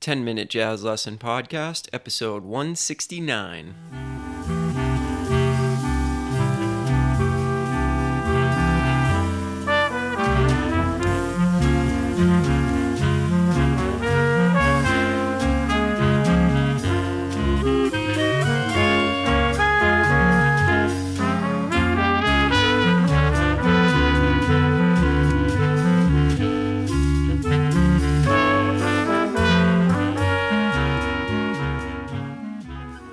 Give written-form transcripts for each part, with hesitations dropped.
10-Minute Jazz Lesson Podcast, episode 169.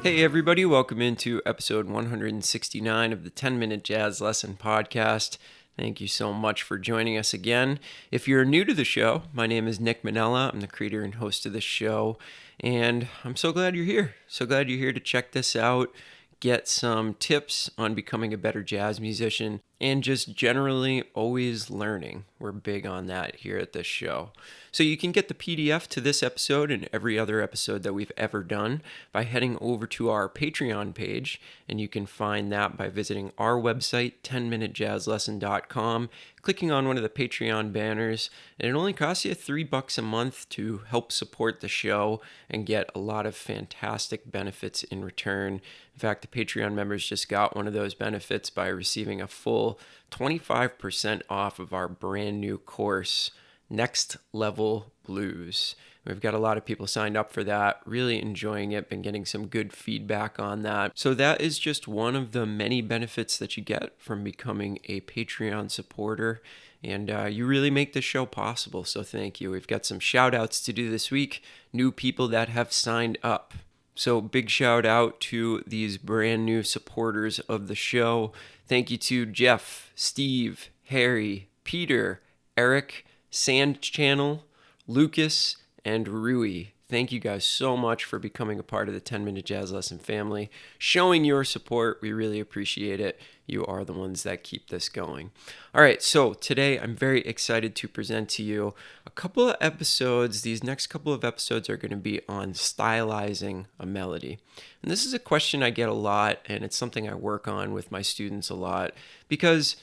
Hey everybody, welcome into episode 169 of the 10-Minute Jazz Lesson Podcast. Thank you so much for joining us again. If you're new to the show, my name is Nick Manella. I'm the creator and host of this show, and I'm so glad you're here. So glad you're here to check this out, get some tips on becoming a better jazz musician, and just generally always learning. We're big on that here at this show. So you can get the PDF to this episode and every other episode that we've ever done by heading over to our Patreon page, and you can find that by visiting our website, 10minutejazzlesson.com, clicking on one of the Patreon banners, and it only costs you $3 a month to help support the show and get a lot of fantastic benefits in return. In fact, the Patreon members just got one of those benefits by receiving a full 25% off of our brand new course, Next Level Blues. We've got a lot of people signed up for that, really enjoying it, been getting some good feedback on that. So that is just one of the many benefits that you get from becoming a Patreon supporter. And you really make this show possible, so thank you. We've got some shout outs to do this week, new people that have signed up. So big shout out to these brand new supporters of the show. Thank you to Jeff, Steve, Harry, Peter, Eric, Sand Channel, Lucas, and Rui. Thank you guys so much for becoming a part of the 10-Minute Jazz Lesson family. Showing your support, we really appreciate it. You are the ones that keep this going. All right, so today I'm very excited to present to you a couple of episodes. These next couple of episodes are going to be on stylizing a melody. And this is a question I get a lot, and it's something I work on with my students a lot, because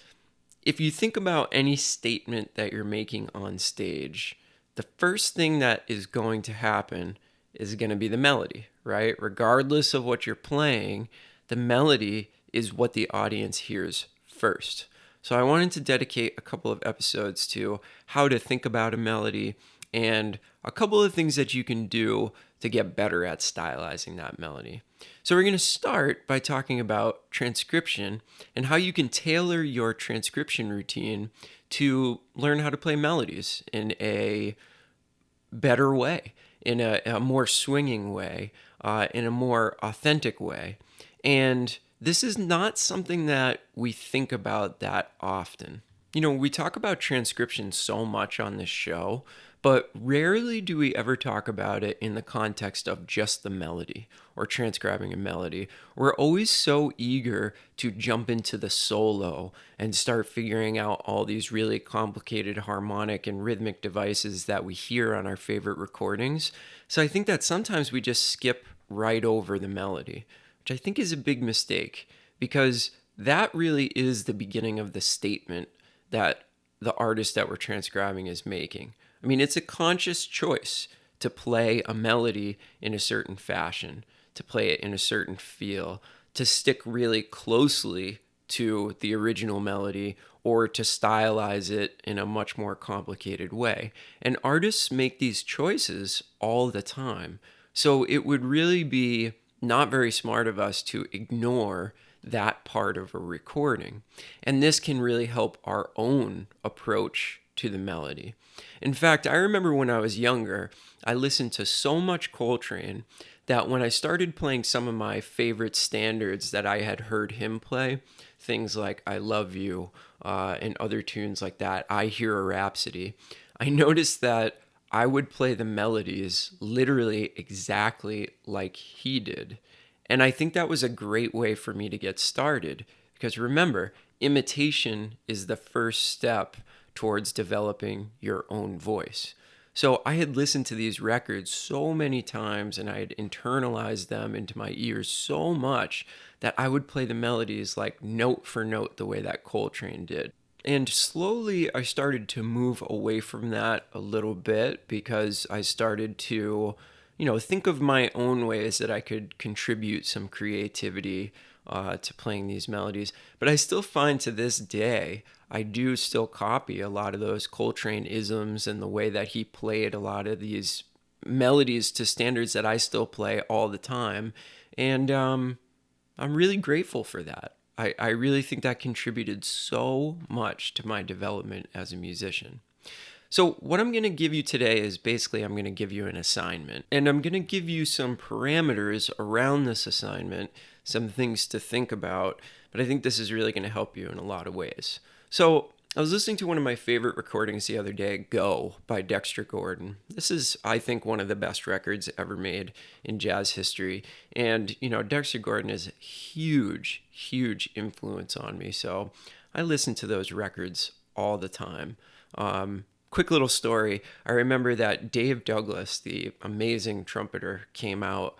if you think about any statement that you're making on stage, the first thing that is going to happen is going to be the melody, right? Regardless of what you're playing, the melody is what the audience hears first. So I wanted to dedicate a couple of episodes to how to think about a melody and a couple of things that you can do to get better at stylizing that melody. So we're going to start by talking about transcription and how you can tailor your transcription routine to learn how to play melodies in a better way, in a more swinging way, in a more authentic way. And this is not something that we think about that often. You know, we talk about transcription so much on this show, but rarely do we ever talk about it in the context of just the melody or transcribing a melody. We're always so eager to jump into the solo and start figuring out all these really complicated harmonic and rhythmic devices that we hear on our favorite recordings. So I think that sometimes we just skip right over the melody, which I think is a big mistake, because that really is the beginning of the statement that the artist that we're transcribing is making. I mean, it's a conscious choice to play a melody in a certain fashion, to play it in a certain feel, to stick really closely to the original melody, or to stylize it in a much more complicated way. And artists make these choices all the time. So it would really be not very smart of us to ignore that part of a recording. And this can really help our own approach to the melody. In fact, I remember when I was younger, I listened to so much Coltrane that when I started playing some of my favorite standards that I had heard him play, things like I Love You and other tunes like that, I Hear a Rhapsody, I noticed that I would play the melodies literally exactly like he did. And I think that was a great way for me to get started, because remember, imitation is the first step towards developing your own voice. So I had listened to these records so many times and I had internalized them into my ears so much that I would play the melodies like note for note the way that Coltrane did. And slowly I started to move away from that a little bit because I started to, think of my own ways that I could contribute some creativity to playing these melodies. But I still find to this day, I do still copy a lot of those Coltrane isms and the way that he played a lot of these melodies to standards that I still play all the time. And I'm really grateful for that. I really think that contributed so much to my development as a musician. So, what I'm going to give you today is basically I'm going to give you an assignment, and I'm going to give you some parameters around this assignment, some things to think about, but I think this is really going to help you in a lot of ways. So, I was listening to one of my favorite recordings the other day, Go by Dexter Gordon. This is, I think, one of the best records ever made in jazz history. And, Dexter Gordon is a huge, huge influence on me. So I listen to those records all the time. Quick little story. I remember that Dave Douglas, the amazing trumpeter, came out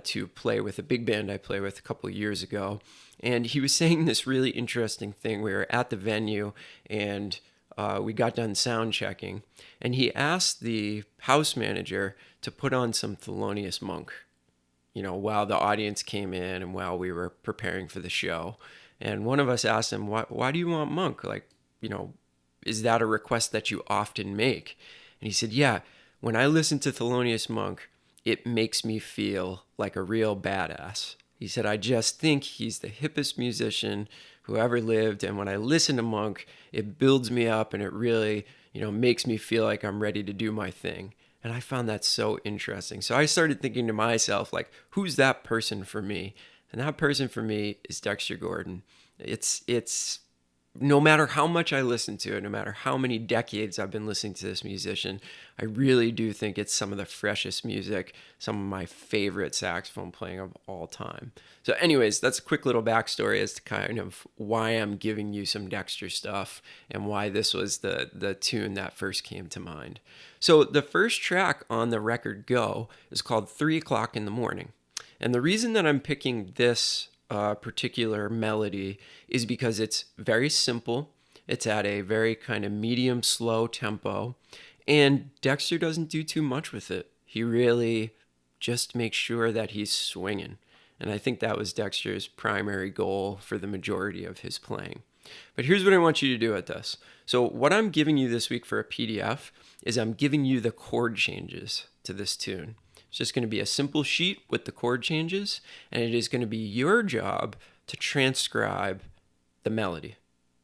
to play with a big band I played with a couple of years ago. And he was saying this really interesting thing. We were at the venue and we got done sound checking. And he asked the house manager to put on some Thelonious Monk, while the audience came in and while we were preparing for the show. And one of us asked him, why do you want Monk? Like, is that a request that you often make? And he said, yeah, when I listen to Thelonious Monk, it makes me feel like a real badass. He said, I just think he's the hippest musician who ever lived. And when I listen to Monk, it builds me up and it really, makes me feel like I'm ready to do my thing. And I found that so interesting. So I started thinking to myself, like, who's that person for me? And that person for me is Dexter Gordon. It's no matter how much I listen to it, no matter how many decades I've been listening to this musician, I really do think it's some of the freshest music, some of my favorite saxophone playing of all time. So anyways, that's a quick little backstory as to kind of why I'm giving you some Dexter stuff and why this was the tune that first came to mind. So the first track on the record, Go, is called 3 o'clock in the morning. And the reason that I'm picking this particular melody is because it's very simple. It's at a very kind of medium slow tempo, and Dexter doesn't do too much with it. He really just makes sure that he's swinging, and I think that was Dexter's primary goal for the majority of his playing. But here's what I want you to do with this. So what I'm giving you this week for a PDF is I'm giving you the chord changes to this tune. It's just going to be a simple sheet with the chord changes, and it is going to be your job to transcribe the melody.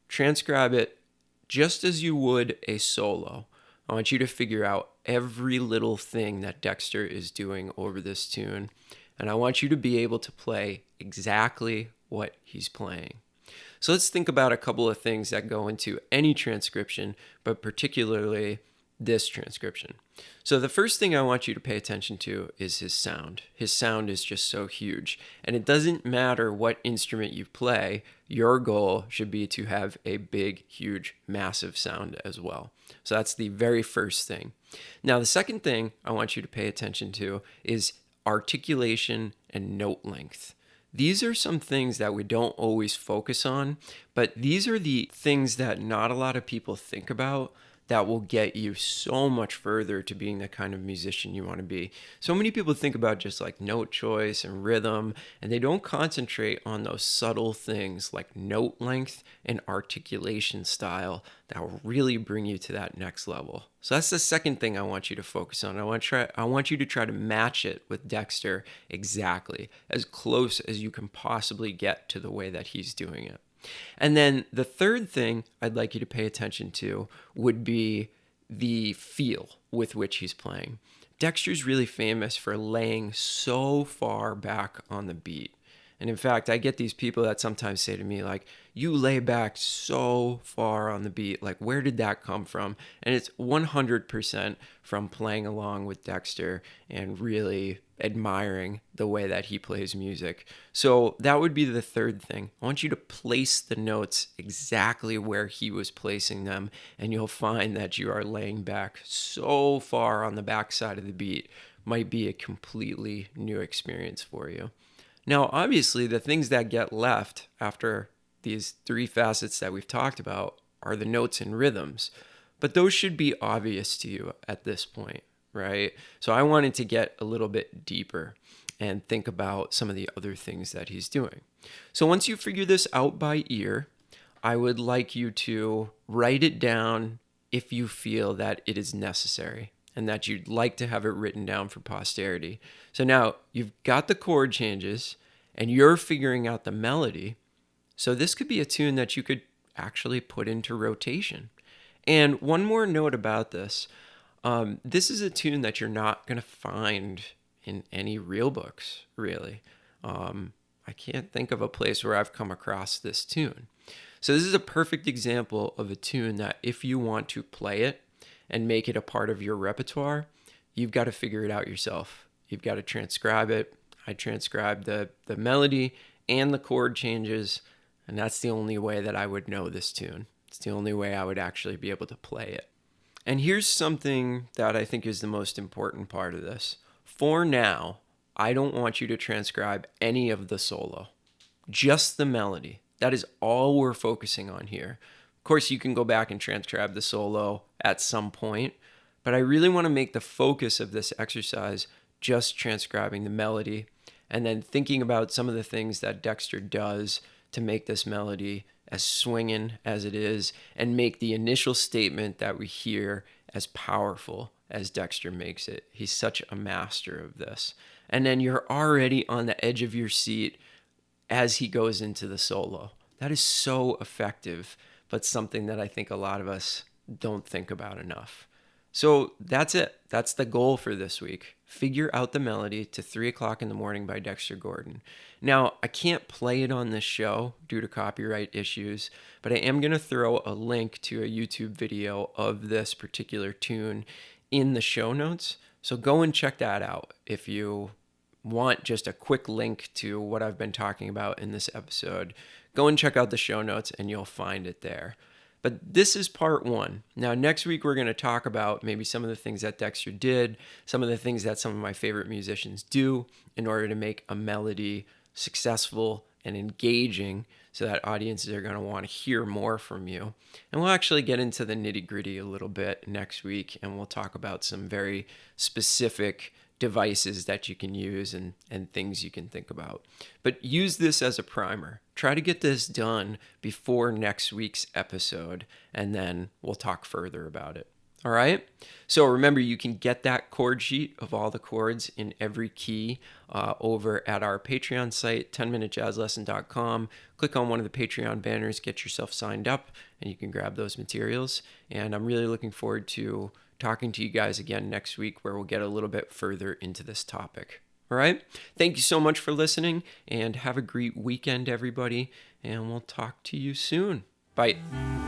Transcribe it just as you would a solo. I want you to figure out every little thing that Dexter is doing over this tune, and I want you to be able to play exactly what he's playing. So let's think about a couple of things that go into any transcription, but particularly this transcription. So the first thing I want you to pay attention to is his sound. His sound is just so huge. And it doesn't matter what instrument you play, your goal should be to have a big, huge, massive sound as well. So that's the very first thing. Now, the second thing I want you to pay attention to is articulation and note length. These are some things that we don't always focus on, but these are the things that not a lot of people think about that will get you so much further to being the kind of musician you want to be. So many people think about just like note choice and rhythm, and they don't concentrate on those subtle things like note length and articulation style that will really bring you to that next level. So that's the second thing I want you to focus on. I want you to try to match it with Dexter exactly, as close as you can possibly get to the way that he's doing it. And then the third thing I'd like you to pay attention to would be the feel with which he's playing. Dexter's really famous for laying so far back on the beat. And in fact, I get these people that sometimes say to me, like, you lay back so far on the beat. Like, where did that come from? And it's 100% from playing along with Dexter and really admiring the way that he plays music. So that would be the third thing. I want you to place the notes exactly where he was placing them, and you'll find that you are laying back so far on the backside of the beat. Might be a completely new experience for you. Now, obviously, the things that get left after these three facets that we've talked about are the notes and rhythms. But those should be obvious to you at this point, right? So I wanted to get a little bit deeper and think about some of the other things that he's doing. So once you figure this out by ear, I would like you to write it down if you feel that it is necessary and that you'd like to have it written down for posterity. So now you've got the chord changes and you're figuring out the melody. So this could be a tune that you could actually put into rotation. And one more note about this. This is a tune that you're not going to find in any real books, really. I can't think of a place where I've come across this tune. So this is a perfect example of a tune that if you want to play it and make it a part of your repertoire, you've got to figure it out yourself. You've got to transcribe it. I transcribed the melody and the chord changes, and that's the only way that I would know this tune. It's the only way I would actually be able to play it. And here's something that I think is the most important part of this. For now, I don't want you to transcribe any of the solo, just the melody. That is all we're focusing on here. Of course, you can go back and transcribe the solo at some point, but I really want to make the focus of this exercise just transcribing the melody and then thinking about some of the things that Dexter does to make this melody as swinging as it is and make the initial statement that we hear as powerful as Dexter makes it. He's such a master of this. And then you're already on the edge of your seat as he goes into the solo. That is so effective, but something that I think a lot of us don't think about enough. So that's it. That's the goal for this week. Figure out the melody to 3 o'clock in the morning by Dexter Gordon. Now, I can't play it on this show due to copyright issues, but I am going to throw a link to a YouTube video of this particular tune in the show notes. So go and check that out if you want just a quick link to what I've been talking about in this episode. Go and check out the show notes and you'll find it there. But this is part one. Now, next week, we're going to talk about maybe some of the things that Dexter did, some of the things that some of my favorite musicians do in order to make a melody successful and engaging so that audiences are going to want to hear more from you. And we'll actually get into the nitty-gritty a little bit next week, and we'll talk about some very specific devices that you can use and things you can think about. But use this as a primer. Try to get this done before next week's episode, and then we'll talk further about it. All right? So remember, you can get that chord sheet of all the chords in every key over at our Patreon site, 10minutejazzlesson.com. Click on one of the Patreon banners, get yourself signed up, and you can grab those materials. And I'm really looking forward to talking to you guys again next week where we'll get a little bit further into this topic. All right? Thank you so much for listening, and have a great weekend, everybody, and we'll talk to you soon. Bye.